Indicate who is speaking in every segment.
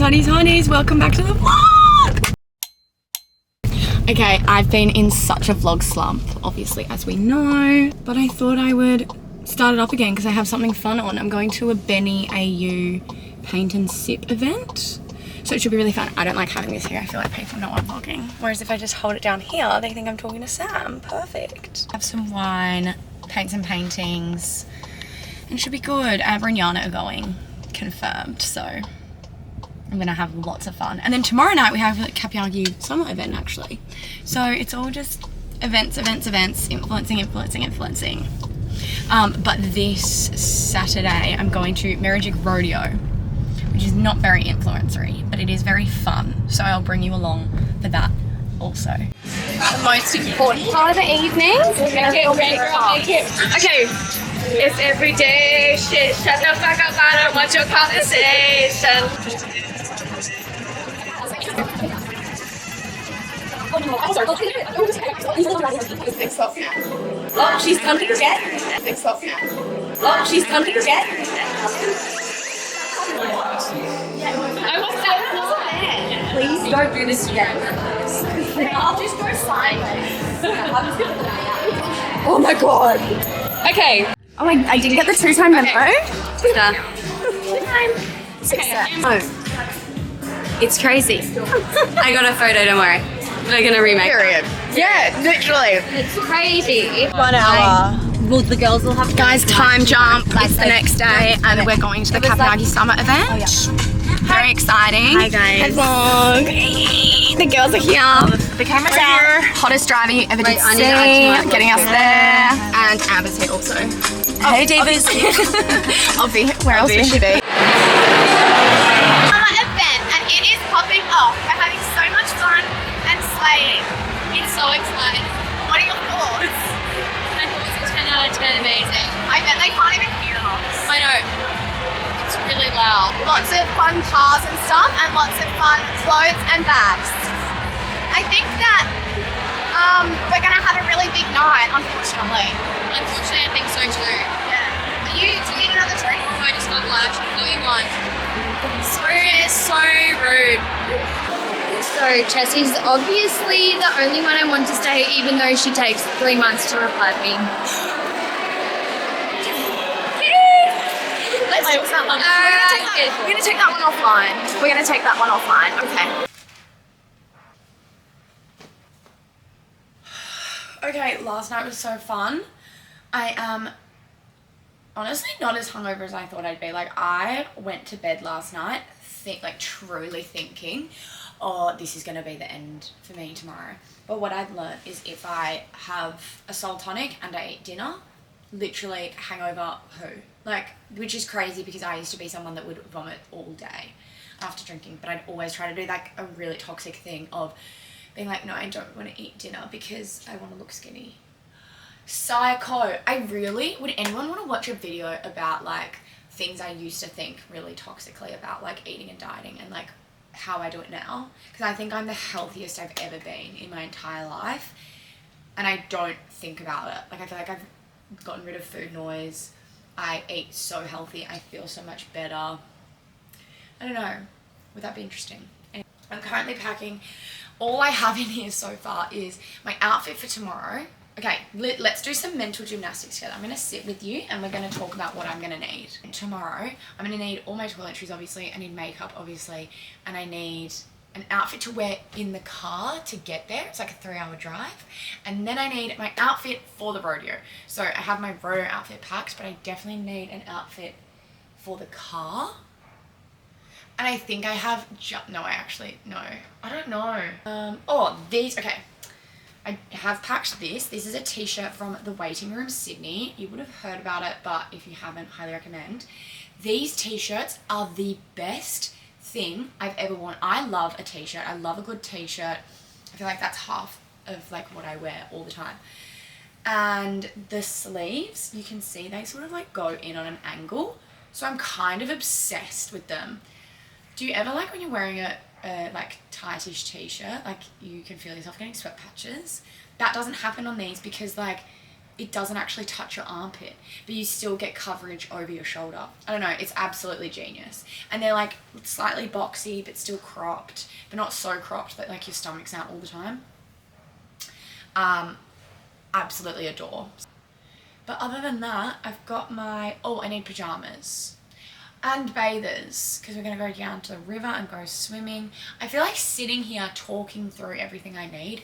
Speaker 1: hotties, welcome back to the vlog! Okay, I've been in such a vlog slump, obviously, as we know, but I thought I would start it up again because I have something fun on. I'm going to a Benny AU paint and sip event, so it should be really fun. I don't like having this here. I feel like people know I'm vlogging. Whereas if I just hold it down here, they think I'm talking to Sam. Perfect. Have some wine, paint some paintings, and it should be good. Amber and Yana are going, confirmed, so I'm gonna have lots of fun. And then tomorrow night we have a Kapiagi summer event actually. So it's all just events, influencing. But this Saturday I'm going to Merrijig Rodeo, which is not very influencery, but it is very fun. So I'll bring you along for that also. The most important part of the evening. Okay. It's everyday shit. Shut the fuck up, I don't want your conversation. Oh, she's coming again. Oh, she's coming again. I was so fun. Please don't do this again. I'll just go sideways. Oh my god. Okay. Oh, I didn't get the 2-time memo. Oh. It's crazy. I got a photo, don't worry. We're gonna remake it. Yeah, literally.
Speaker 2: It's crazy.
Speaker 1: 1 hour.
Speaker 2: Well, the girls will have
Speaker 1: Guys, time jump. It's the next day and we're going to the Kapiagi summer event. Oh, yeah. Very exciting.
Speaker 2: Hi guys.
Speaker 1: Vlog. The girls are here. The camera's out. Hottest driver you ever did see. Getting us there. And Amber's here also. Hey Davis. I'll be here. Where else would she be?
Speaker 3: Summer event and it is popping off. We're having so much fun and slaying. It's so exciting. What are your thoughts?
Speaker 2: I thought it was a 10 out of 10 amazing.
Speaker 3: I bet they can't even hear us.
Speaker 2: I know. It's really loud.
Speaker 3: Lots of fun cars and stuff and lots of fun clothes and bags. I think that we're going to have a really big night, unfortunately.
Speaker 2: Unfortunately, I think so too.
Speaker 3: Yeah. Do you need another drink?
Speaker 2: Oh, I just got lashed. I'll get you one. So rude. So Chessie's obviously the only one I want to stay, even though she takes 3 months to reply to me.
Speaker 3: Let's do that one. We're going to take that one offline. We're going to take that one offline. Okay.
Speaker 1: Okay, last night was so fun. I am honestly not as hungover as I thought I'd be. Like, I went to bed last night truly thinking, oh, this is going to be the end for me tomorrow. But what I've learned is if I have a Sol tonic and I eat dinner, literally hangover which is crazy because I used to be someone that would vomit all day after drinking, but I'd always try to do like a really toxic thing of being like, no, I don't want to eat dinner because I want to look skinny. Psycho. Would anyone want to watch a video about like things I used to think really toxically about like eating and dieting and like how I do it now? Because I think I'm the healthiest I've ever been in my entire life and I don't think about it. Like, I feel like I've gotten rid of food noise. I eat so healthy. I feel so much better. I don't know. Would that be interesting? Anyway, I'm currently packing. All I have in here so far is my outfit for tomorrow. Okay, let's do some mental gymnastics together. I'm going to sit with you and we're going to talk about what I'm going to need. Tomorrow, I'm going to need all my toiletries, obviously. I need makeup, obviously. And I need an outfit to wear in the car to get there. It's like a 3-hour drive. And then I need my outfit for the rodeo. So I have my rodeo outfit packed, but I definitely need an outfit for the car. And I think I have, no, I don't know. Okay. I have packed this. This is a t-shirt from the Waiting Room Sydney. You would have heard about it, but if you haven't, highly recommend. These t-shirts are the best thing I've ever worn. I love a t-shirt. I love a good t-shirt. I feel like that's half of like what I wear all the time. And the sleeves, you can see they sort of like go in on an angle. So I'm kind of obsessed with them. Do you ever like when you're wearing a like tightish t-shirt, like you can feel yourself getting sweat patches? That doesn't happen on these because like it doesn't actually touch your armpit, but you still get coverage over your shoulder. I don't know, it's absolutely genius. And they're like slightly boxy, but still cropped, but not so cropped that like your stomach's out all the time. Absolutely adore. But other than that, I've got my, I need pajamas and bathers because we're going to go down to the river and go swimming. I feel like sitting here talking through everything I need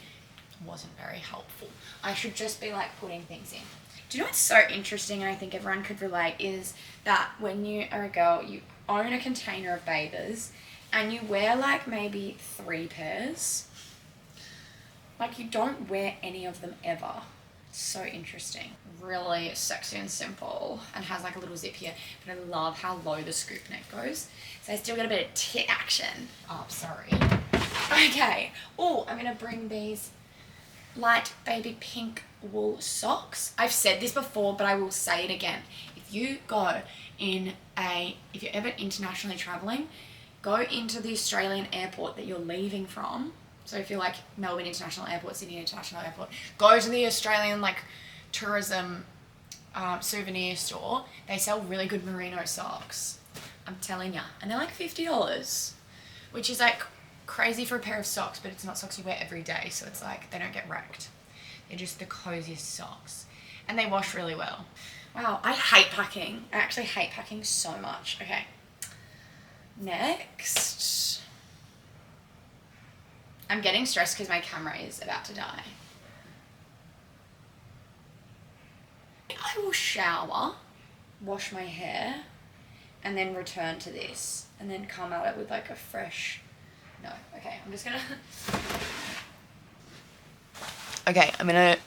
Speaker 1: wasn't very helpful. I should just be like putting things in. Do you know what's so interesting, and I think everyone could relate, is that when you are a girl, you own a container of bathers and you wear like maybe 3 pairs. Like you don't wear any of them ever. So interesting. Really sexy and simple, and has like a little zip here, but I love how low the scoop neck goes, so I still get a bit of tit action. Oh, sorry. Okay. Oh, I'm gonna bring these light baby pink wool socks. I've said this before, but I will say it again. If you're ever internationally traveling, go into the Australian airport that you're leaving from. So if you're like Melbourne International Airport, Sydney International Airport, go to the Australian like tourism souvenir store. They sell really good merino socks. I'm telling ya. And they're like $50, which is like crazy for a pair of socks, but it's not socks you wear every day. So it's like, they don't get wrecked. They're just the coziest socks. And they wash really well. Wow, I hate packing. I actually hate packing so much. Okay. Next. I'm getting stressed because my camera is about to die. I will shower, wash my hair, and then return to this. And then come at it with like a fresh... No, okay, I'm just gonna... Okay, I'm gonna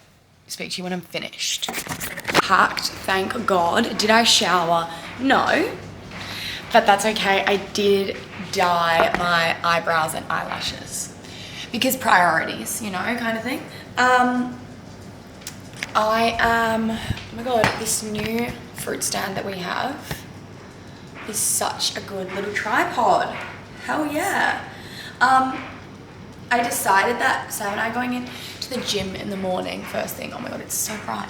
Speaker 1: speak to you when I'm finished. Packed, thank God. Did I shower? No. But that's okay, I did dye my eyebrows and eyelashes. Because priorities, you know, kind of thing. Oh my God, this new fruit stand that we have is such a good little tripod. Hell yeah. I decided that Sam and I are going in to the gym in the morning first thing. Oh my God, it's so bright.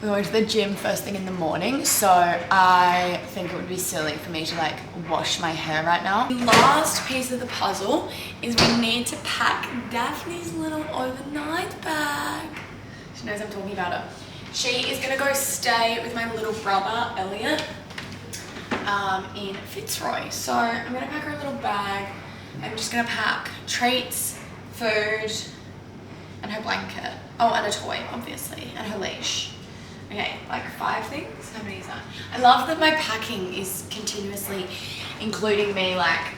Speaker 1: We're going to the gym first thing in the morning, so I think it would be silly for me to like wash my hair right now. The last piece of the puzzle is we need to pack Daphne's little overnight bag. She knows I'm talking about her. She is gonna go stay with my little brother, Elliot, in Fitzroy. So I'm gonna pack her little bag. I'm just gonna pack treats, food, and her blanket. Oh, and a toy, obviously, and her leash. Okay, like 5 things? How many is that? I love that my packing is continuously including me like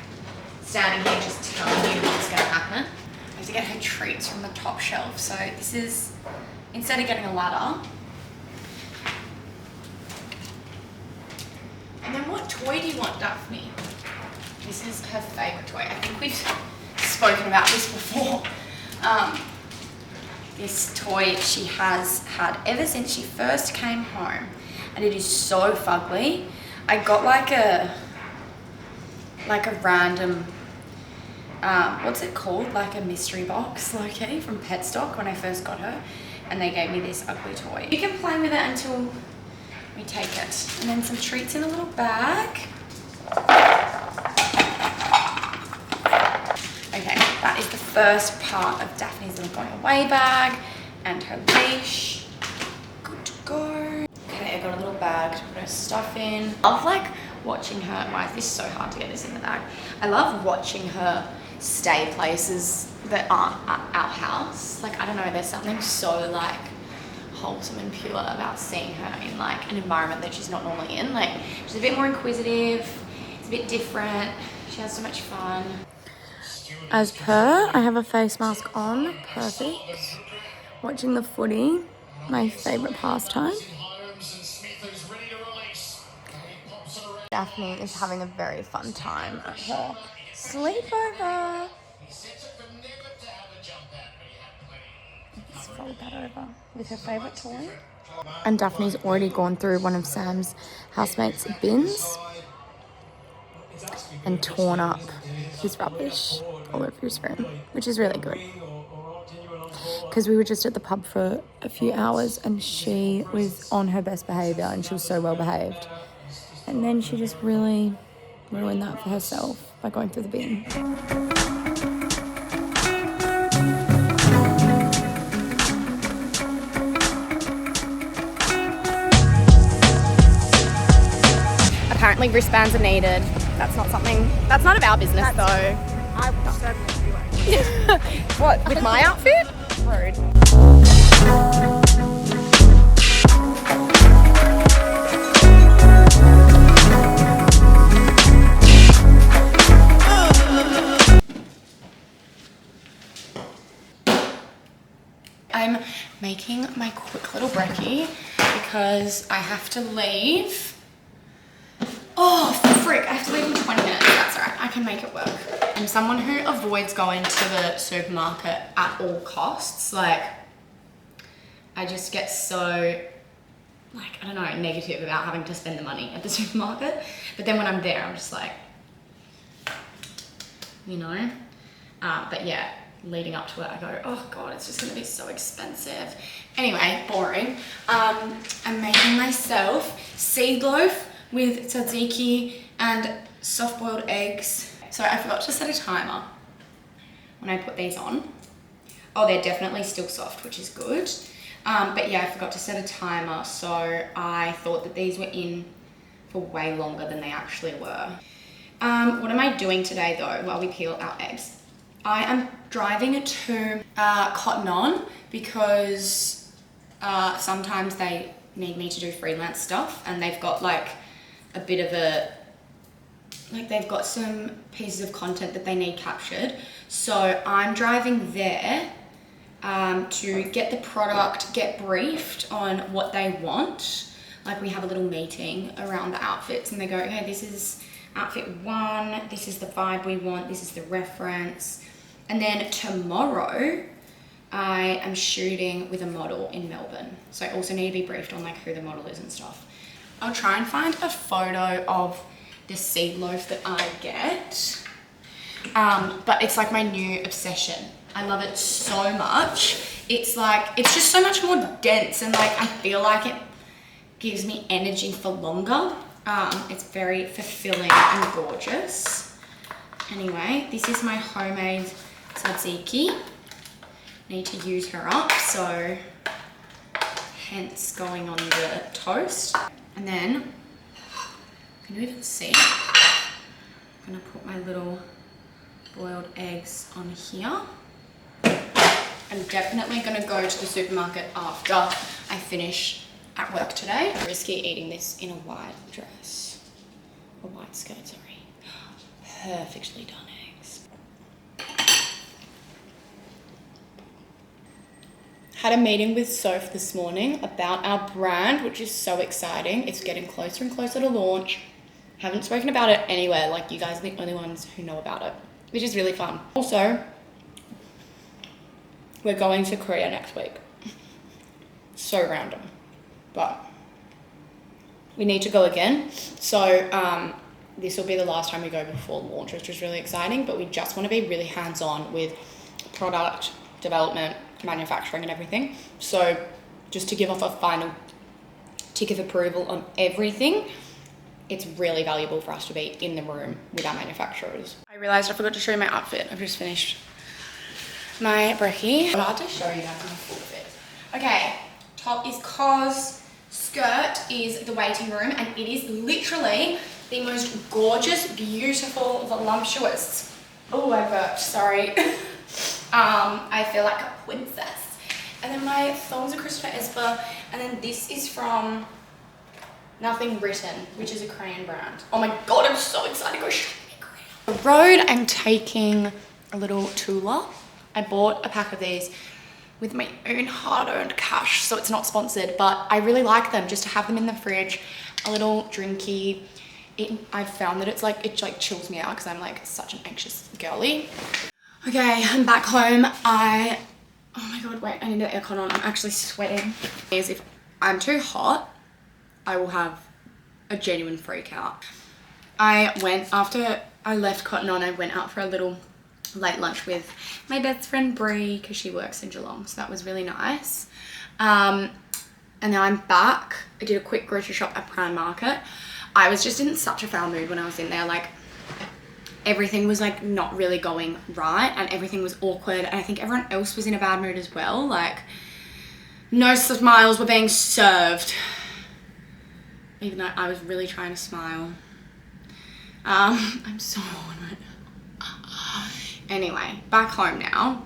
Speaker 1: standing here just telling you what's gonna happen. I have to get her treats from the top shelf. So this is, instead of getting a ladder. And then what toy do you want, Daphne? This is her favorite toy. I think we've spoken about this before. This toy she has had ever since she first came home, and it is so fugly. I got like a random, what's it called? Like a mystery box, okay, from Petstock when I first got her, and they gave me this ugly toy. You can play with it until we take it. And then some treats in a little bag. Okay, that is the first part of Daphne's little going away bag and her leash. Good to go. Okay, I got a little bag to put her stuff in. I love like watching her, why is this so hard to get this in the bag? I love watching her stay places that aren't at our house. Like, I don't know, there's something so like wholesome and pure about seeing her in like an environment that she's not normally in. Like, she's a bit more inquisitive, it's a bit different, she has so much fun. As per, I have a face mask on, perfect. Watching the footy, my favourite pastime. Daphne is having a very fun time at her sleepover. Let's fold that over with her favourite toy. And Daphne's already gone through one of Sam's housemates' bins and torn up his rubbish all over his room, which is really good.
Speaker 4: because we were just at the pub for a few hours and she was on her best behaviour and she was so well behaved. And then she just really ruined that for herself by going through the bin.
Speaker 3: Apparently wristbands are needed. That's not of our business though.
Speaker 5: I would certainly be wearing.
Speaker 3: What, with my outfit? Rude.
Speaker 1: I'm making my quick little brekkie because I have to leave. Oh, frick, I have to leave in 20 minutes. That's alright, I can make it work. I'm someone who avoids going to the supermarket at all costs. Like, I just get so, like, I don't know, negative about having to spend the money at the supermarket. But then when I'm there, I'm just like, you know? But yeah, leading up to it, I go, oh God, it's just gonna be so expensive. Anyway, boring. I'm making myself seed loaf with tzatziki and soft-boiled eggs. So I forgot to set a timer when I put these on. Oh, they're definitely still soft, which is good. But yeah, I forgot to set a timer, so I thought that these were in for way longer than they actually were. What am I doing today though, while we peel our eggs? I am driving to Cotton On because sometimes they need me to do freelance stuff and they've got like a bit of a, like they've got some pieces of content that they need captured. So I'm driving there to get the product, get briefed on what they want. Like we have a little meeting around the outfits and they go, okay, this is outfit 1, this is the vibe we want, this is the reference. And then tomorrow I am shooting with a model in Melbourne. So I also need to be briefed on like who the model is and stuff. I'll try and find a photo of the seed loaf that I get. But it's like my new obsession. I love it so much. It's like, it's just so much more dense and like I feel like it gives me energy for longer. It's very fulfilling and gorgeous. Anyway, this is my homemade tzatziki. Need to use her up, so hence going on the toast. And then, can you even see? I'm gonna put my little boiled eggs on here. I'm definitely gonna go to the supermarket after I finish at work today. Risky eating this in a white dress, a white skirt, sorry. Perfectly done eggs. Had a meeting with Soph this morning about our brand, which is so exciting. It's getting closer and closer to launch. Haven't spoken about it anywhere, like you guys are the only ones who know about it, which is really fun. Also, we're going to Korea next week. So random, but we need to go again. So this will be the last time we go before launch, which is really exciting, but we just want to be really hands-on with product development, manufacturing and everything. So just to give off a final tick of approval on everything, it's really valuable for us to be in the room with our manufacturers. I realized I forgot to show you my outfit. I've just finished my brekkie. I'm about to show you guys my full fit. Okay, top is Cos, skirt is the waiting room, and it is literally the most gorgeous, beautiful, voluptuous. Oh, I burped, sorry. I feel like a princess. And then my thongs are Christopher Esper, and then this is from Nothing Written, which is a Korean brand. Oh my God, I'm so excited to go shopping in Korea. The road, I'm taking a little Tula. I bought a pack of these with my own hard-earned cash, so it's not sponsored, but I really like them just to have them in the fridge, a little drinky. I've found that it chills me out because I'm like such an anxious girly. Okay, I'm back home. Oh my God, wait, I need the aircon on. I'm actually sweating. If I'm too hot, I will have a genuine freak out. After I left Cotton On, I went out for a little late lunch with my best friend Brie because she works in Geelong, so that was really nice. And now I'm back. I did a quick grocery shop at Prime Market. I was just in such a foul mood when I was in there. Like, everything was like not really going right and everything was awkward, and I think everyone else was in a bad mood as well. Like, no smiles were being served, even though I was really trying to smile. I'm so on right now. Anyway, back home now.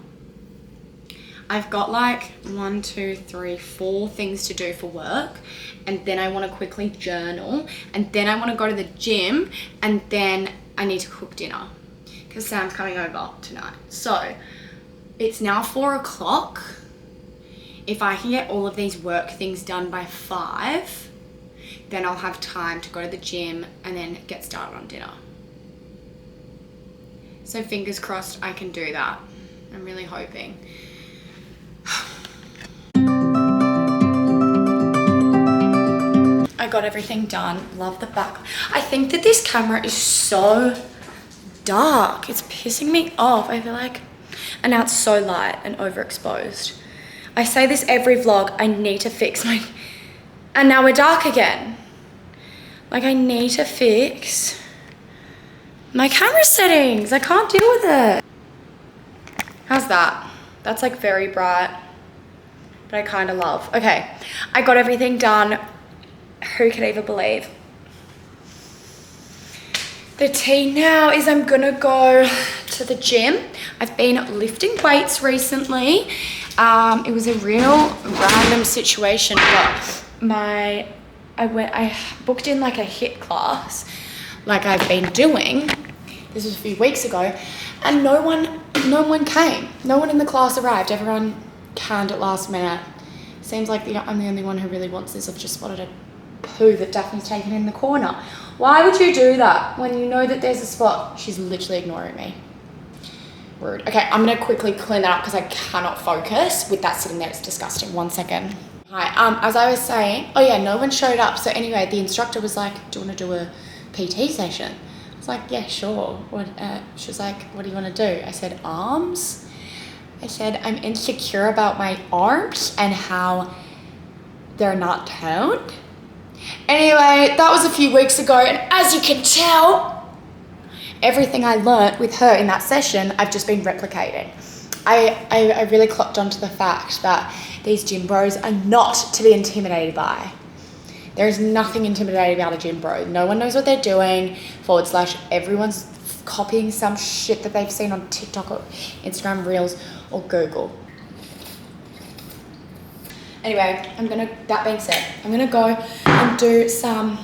Speaker 1: I've got like 1, 2, 3, 4 things to do for work, and then I want to quickly journal, and then I want to go to the gym, and then I need to cook dinner because Sam's coming over tonight. So it's now 4 o'clock. If I can get all of these work things done by 5, then I'll have time to go to the gym and then get started on dinner. So fingers crossed I can do that. I'm really hoping. I got everything done. Love the back. I think that this camera is so dark. It's pissing me off. I feel like, and now it's so light and overexposed. I say this every vlog. I need to fix my, and now we're dark again. Like, I need to fix my camera settings. I can't deal with it. How's that? That's like very bright, but I kind of love. Okay, I got everything done. Who could even believe? The tea now is I'm gonna go to the gym. I've been lifting weights recently. It was a real random situation, but I booked in like a HIIT class, like I've been doing. This was a few weeks ago, and no one came. No one in the class arrived. Everyone canned at last minute. Seems like I'm the only one who really wants this. I've just spotted a poo that Daphne's taken in the corner. Why would you do that when you know that there's a spot? She's literally ignoring me. Rude. Okay, I'm gonna quickly clean that up because I cannot focus with that sitting there. It's disgusting. 1 second. Hi, as I was saying, oh yeah, no one showed up. So anyway, the instructor was like, do you want to do a PT session? I was like, yeah, sure. She was like, what do you want to do? I said, arms. I said, I'm insecure about my arms and how they're not toned. Anyway, that was a few weeks ago, and as you can tell, everything I learnt with her in that session, I've just been replicating. I really clocked onto the fact that these gym bros are not to be intimidated by. There is nothing intimidating about a gym bro. No one knows what they're doing, / everyone's copying some shit that they've seen on TikTok or Instagram Reels or Google. Anyway, that being said, I'm gonna go and do some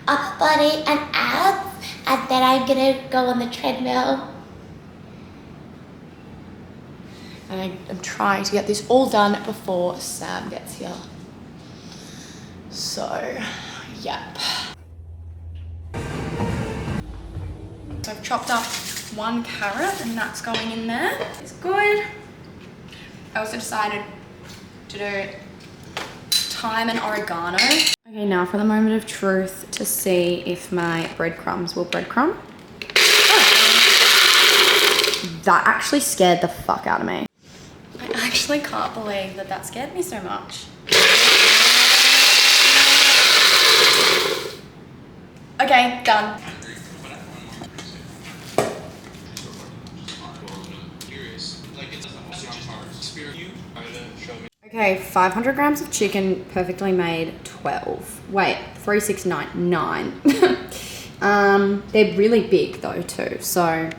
Speaker 1: upper body and abs, and then I'm gonna go on the treadmill. And I'm trying to get this all done before Sam gets here. So, yep. So I've chopped up 1 carrot and that's going in there. It's good. I also decided to do thyme and oregano. Okay, now for the moment of truth to see if my breadcrumbs will breadcrumb. Oh. That actually scared the fuck out of me. I actually can't believe that that scared me so much. Okay, done. Okay, 500 grams of chicken, perfectly made, 12. Wait, 3, 6, 9, 9. They're really big though too, so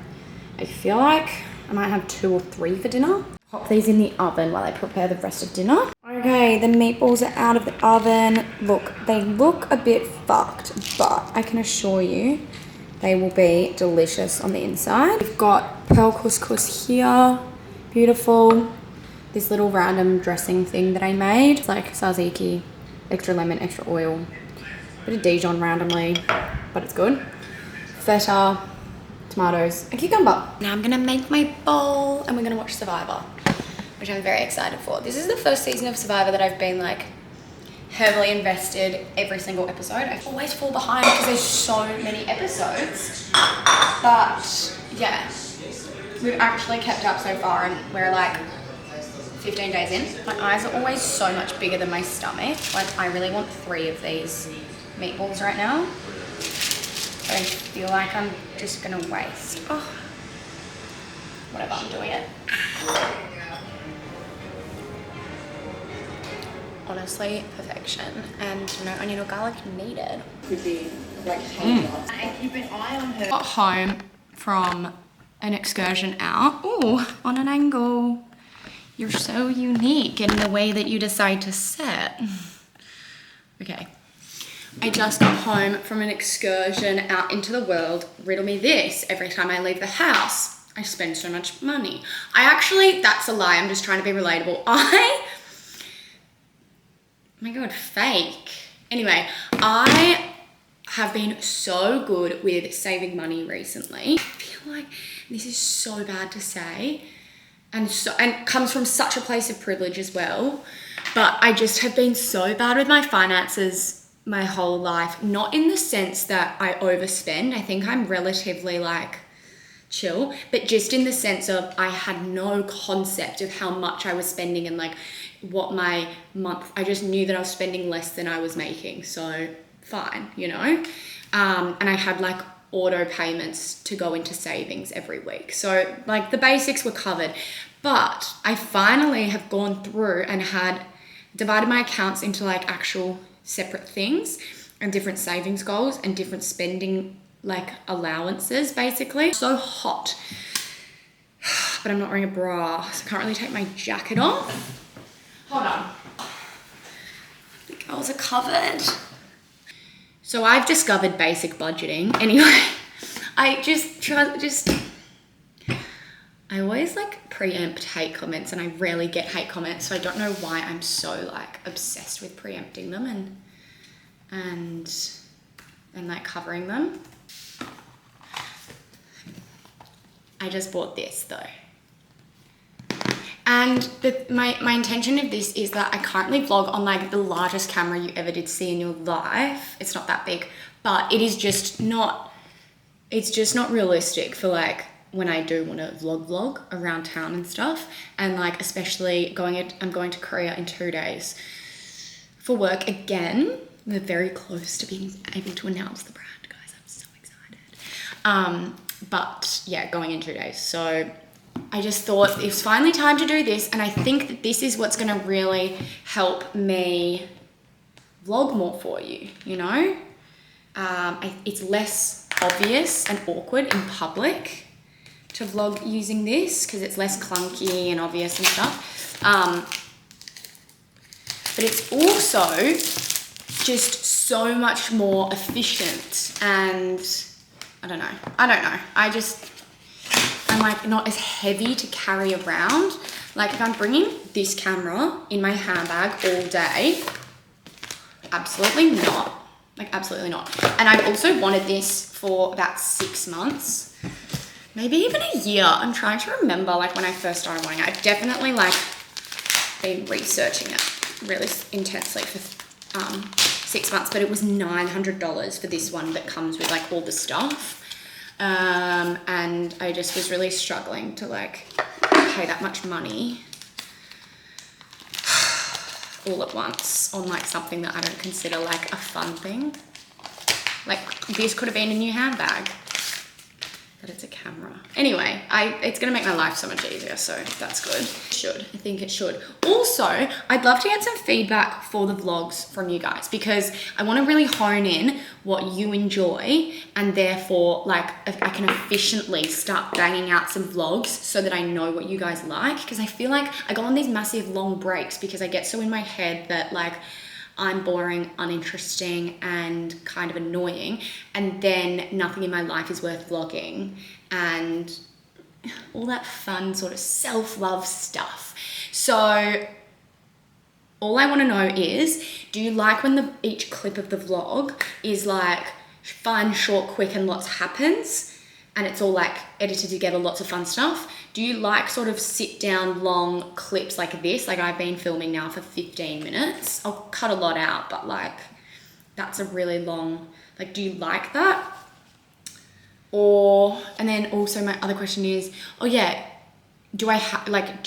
Speaker 1: I feel like I might have 2 or 3 for dinner. Pop these in the oven while I prepare the rest of dinner. Okay, the meatballs are out of the oven. Look, they look a bit fucked, but I can assure you they will be delicious on the inside. We've got pearl couscous here, beautiful. This little random dressing thing that I made. It's like tzatziki, extra lemon, extra oil, bit of Dijon randomly, but it's good. Feta, tomatoes, and cucumber. Now I'm gonna make my bowl and we're gonna watch Survivor, which I'm very excited for. This is the first season of Survivor that I've been like heavily invested every single episode. I always fall behind because there's so many episodes, but yeah. we've actually kept up so far and we're like 15 days in. My eyes are always so much bigger than my stomach. Like I really want 3 of these meatballs right now. But I feel like I'm just gonna waste. Oh, whatever, I'm doing it. Honestly, perfection. And no onion or garlic needed. Could be like and keep an eye on her. Got home from an excursion out. Ooh, on an angle. You're so unique in the way that you decide to sit. Okay. I just got home from an excursion out into the world. Riddle me this. Every time I leave the house, I spend so much money. That's a lie. I'm just trying to be relatable. Oh my God, fake. Anyway, I have been so good with saving money recently. I feel like this is so bad to say and comes from such a place of privilege as well. But I just have been so bad with my finances my whole life. Not in the sense that I overspend. I think I'm relatively like chill, but just in the sense of I had no concept of how much I was spending and like what my month, I just knew that I was spending less than I was making. So fine, you know? And I had like auto payments to go into savings every week. So like the basics were covered, but I finally have gone through and had divided my accounts into like actual separate things and different savings goals and different spending like allowances basically. So hot, but I'm not wearing a bra, so I can't really take my jacket off. Hold on. The girls are covered. So I've discovered basic budgeting. Anyway, I I always like preempt hate comments and I rarely get hate comments. So I don't know why I'm so like obsessed with preempting them and like covering them. I just bought this though. And my intention of this is that I currently vlog on like the largest camera you ever did see in your life. It's not that big, but it's just not realistic for like when I do want to vlog around town and stuff. And like, especially I'm going to Korea in 2 days for work again. We're very close to being able to announce the brand, guys. I'm so excited. But yeah, going in 2 days. So I just thought it's finally time to do this. And I think that this is what's going to really help me vlog more for you, you know? It's less obvious and awkward in public to vlog using this because it's less clunky and obvious and stuff. But it's also just so much more efficient and I don't know. I'm like not as heavy to carry around. Like if I'm bringing this camera in my handbag all day, absolutely not. Like absolutely not. And I've also wanted this for about 6 months, maybe even a year. I'm trying to remember like when I first started wanting it. I've definitely like been researching it really intensely for 6 months, but it was $900 for this one that comes with like all the stuff. And I just was really struggling to like pay that much money all at once on like something that I don't consider like a fun thing. Like this could have been a new handbag, but it's a camera. Anyway, it's gonna make my life so much easier, so that's good. I think it should. Also, I'd love to get some feedback for the vlogs from you guys because I wanna really hone in what you enjoy and therefore like I can efficiently start banging out some vlogs so that I know what you guys like, because I feel like I go on these massive long breaks because I get so in my head that like I'm boring, uninteresting, and kind of annoying, and then nothing in my life is worth vlogging, and all that fun sort of self-love stuff. So all I want to know is, do you like when each clip of the vlog is like fun, short, quick, and lots happens, and it's all like edited together, lots of fun stuff? Do you like sort of sit down long clips like this? Like I've been filming now for 15 minutes. I'll cut a lot out, but like that's a really long, like do you like that? And then also my other question is, oh yeah, do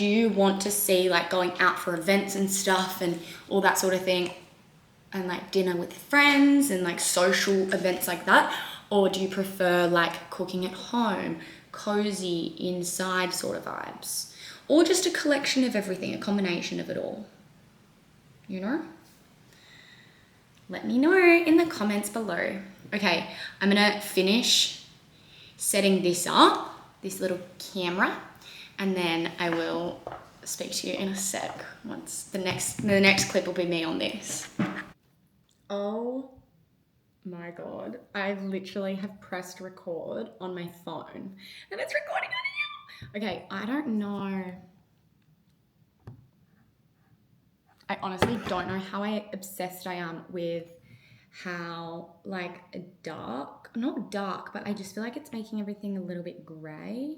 Speaker 1: you want to see like going out for events and stuff and all that sort of thing, and like dinner with friends and like social events like that? Or do you prefer like cooking at home, cozy inside sort of vibes? Or just a collection of everything, a combination of it all? You know? Let me know in the comments below. Okay, I'm gonna finish setting this up, this little camera, and then I will speak to you in a sec once the next clip will be me on this. Oh my God, I literally have pressed record on my phone and it's recording on here. Okay, I don't know. I honestly don't know how obsessed I am with how like not dark, but I just feel like it's making everything a little bit grey.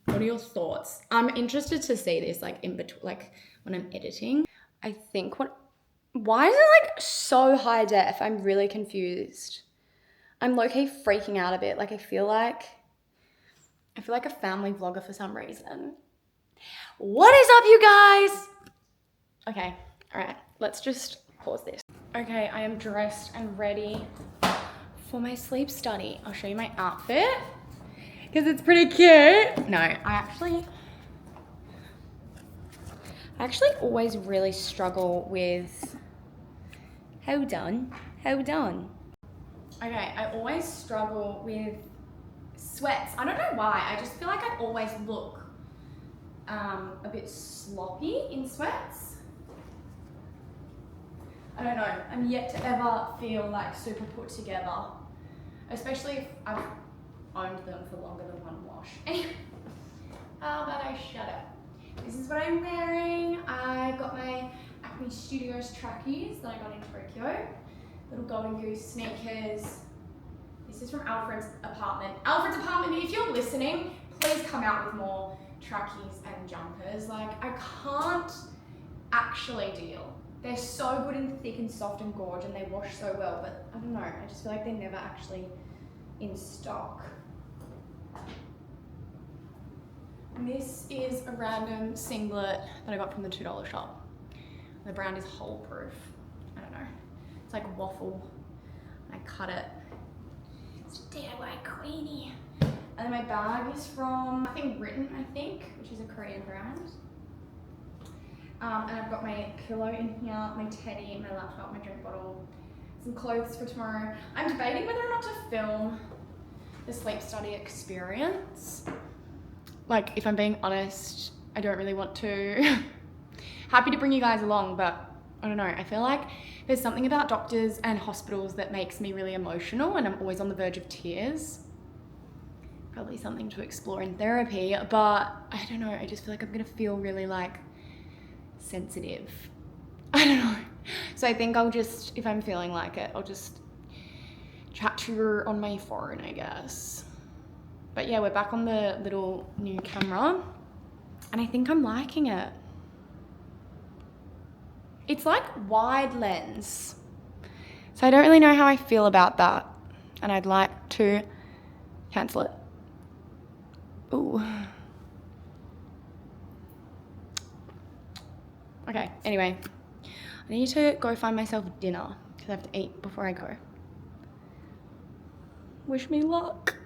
Speaker 1: What are your thoughts? I'm interested to see this like in between, like when I'm editing. I think why is it like so high def? I'm really confused. I'm low-key freaking out a bit. Like I feel like a family vlogger for some reason. What is up, you guys? Okay, all right, let's just pause this. Okay, I am dressed and ready for my sleep study. I'll show you my outfit because it's pretty cute. No, I actually always really struggle with, hold on. Okay, I always struggle with sweats. I don't know why, I just feel like I always look a bit sloppy in sweats. I don't know, I'm yet to ever feel like super put together, especially if I've owned them for longer than one wash. Anyway, how about I shut up? This is what I'm wearing. I got my Acme Studios trackies that I got in Tokyo. Little Golden Goose sneakers. This is from Alfred's apartment. Alfred's apartment, if you're listening, please come out with more trackies and jumpers. Like, I can't actually deal. They're so good and thick and soft and gorge and they wash so well, but I don't know, I just feel like they're never actually in stock. And this is a random singlet that I got from the $2 shop. The brand is Hole Proof. I don't know. It's like waffle. I cut it. It's a DIY queenie. And then my bag is from Nothing Written, I think, which is a Korean brand. And I've got my pillow in here, my teddy, my laptop, my drink bottle, some clothes for tomorrow. I'm debating whether or not to film the sleep study experience. Like, if I'm being honest, I don't really want to. Happy to bring you guys along, but I don't know. I feel like there's something about doctors and hospitals that makes me really emotional and I'm always on the verge of tears. Probably something to explore in therapy, but I don't know. I just feel like I'm gonna feel really like sensitive. I don't know. So I think I'll just, if I'm feeling like it, I'll just chat to you on my phone, I guess. But yeah, we're back on the little new camera and I think I'm liking it. It's like wide lens. So I don't really know how I feel about that. And I'd like to cancel it. Ooh. Okay, anyway, I need to go find myself dinner because I have to eat before I go. Wish me luck.